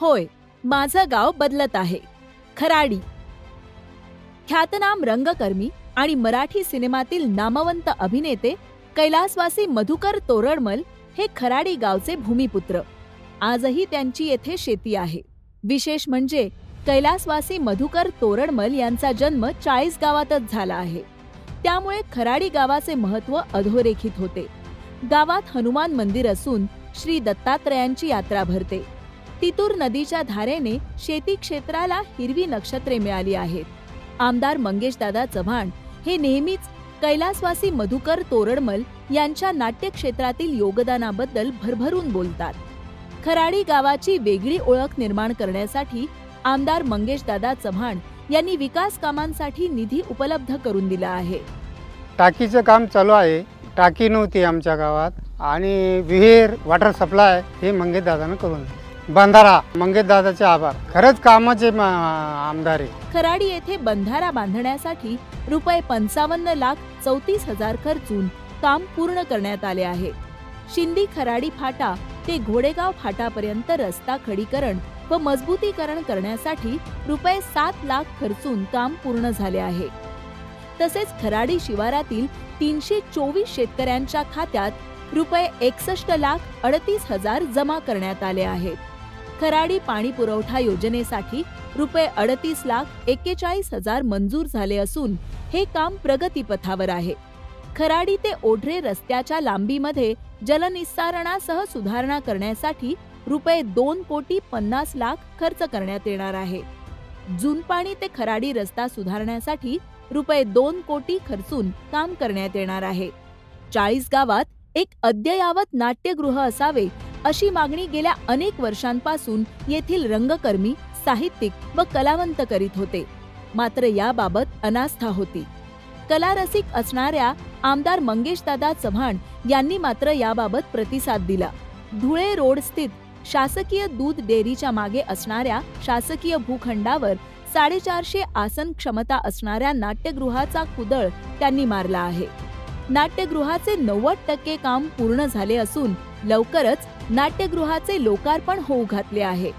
होय, माझं गाव बदलत आहे. खराडी. ख्यातनाम रंगकर्मी आणि मराठी सिनेमातील नामवंत अभिनेते कैलासवासी मधुकर तोरडमल हे खराडी गावचे भूमिपुत्र. आजही त्यांची येथे शेती आहे. विशेष म्हणजे कैलासवासी मधुकर तोरडमल यांचा जन्म चाळीसगावातच झाला आहे. त्यामुळे खराडी गावाचे महत्त्व अधोरेखित होते. गावात हनुमान मंदिर असून श्री दत्तात्रयांची यात्रा भरते. तितूर नदीच्या धारेने शेती क्षेत्राला हिरवी नक्षत्रे मिळाली आहेत. आमदार मंगेशदादा चव्हाण हे नेहमीच कैलासवासी मधुकर तोरडमल यांच्या नाट्यक्षेत्रातील योगदानाबद्दल भरभरून बोलतात. खराडी गावाची वेगळी ओळख निर्माण करण्यासाठी आमदार मंगेशदादा चव्हाण यांनी विकास कामांसाठी निधी उपलब्ध करून दिला आहे. टाकीचं काम चालू आहे. टाकी नव्हती आमच्या गावात आणि विहीर वॉटर सप्लाय हे मंगेशदादानं करून दिलं. बंधारा मंगेशदादाचे आभार. खरंच कामाचे आमदार आहे. खराडी येथे बंधारा बांधण्यासाठी रुपये 55,34,00,000 खर्चून काम पूर्ण करण्यात आले आहे. शिंदी खराडी फाटा ते घोडेगाव फाटापर्यंत रस्ता खडीकरण व मजबूतीकरण करण्यासाठी रुपये 7 लाख खर्चून काम पूर्ण झाले आहे. तसेच खराडी शिवारातील 324 शेतकऱ्यांच्या खात्यात रुपये 61,38,000 जमा करण्यात आले आहेत. खराडी पाणी पुरवठा योजनेसाठी रुपये 38,41,000 मंजूर झाले असून हे काम प्रगतीपथावर आहे. खराडी ते ओढरे रस्त्याच्या लांबीमध्ये जलनिस्सारणासह सुधारणा करण्यासाठी रुपये 2,50,00,000 खर्च करण्यात येणार आहे. जुनपाणी ते खराडी रस्ता सुधारण्यासाठी रुपये 2 कोटी खर्चून काम करण्यात येणार आहे. चाळीसगावात एक अद्ययावत नाट्यगृह असावे अशी मागणी गेल्या अनेक वर्षांपासून येथील रंगकर्मी, साहित्यिक व कलावंत करीत होते. मात्र याबाबत अनास्था होती. कलारसिक असणाऱ्या आमदार मंगेशदादा चव्हाण यांनी मात्र याबाबत प्रतिसाद दिला. धुळे रोड स्थित शासकीय दूध डेअरीच्या मागे असणाऱ्या शासकीय भूखंडावर 450 आसन क्षमता असणाऱ्या नाट्यगृहाचा कुदळ त्यांनी मारला आहे. नाट्यगृहाचे 90% काम पूर्ण झाले असून लवकरच नाट्यगृहाचे लोकार्पण होऊ घातले आहे.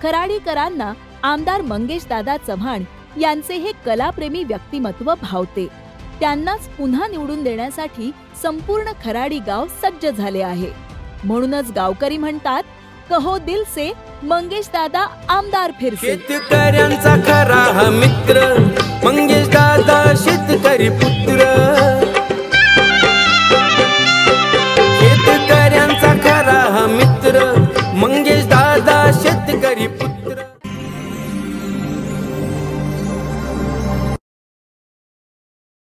खराडीकरांना आमदार मंगेशदादा चव्हाण यांचे हे कलाप्रेमी व्यक्तिमत्व भावते. त्यांनाच पुन्हा निवडून देण्यासाठी संपूर्ण खराडी गाव सज्ज झाले आहे. म्हणूनच गावकरी म्हणतात, कहो दिल से मंगेशदादा आमदार फिरसे. शेतकऱ्यांचा खरा हा मित्र मंगेशदादा शेतकरी पुत्र.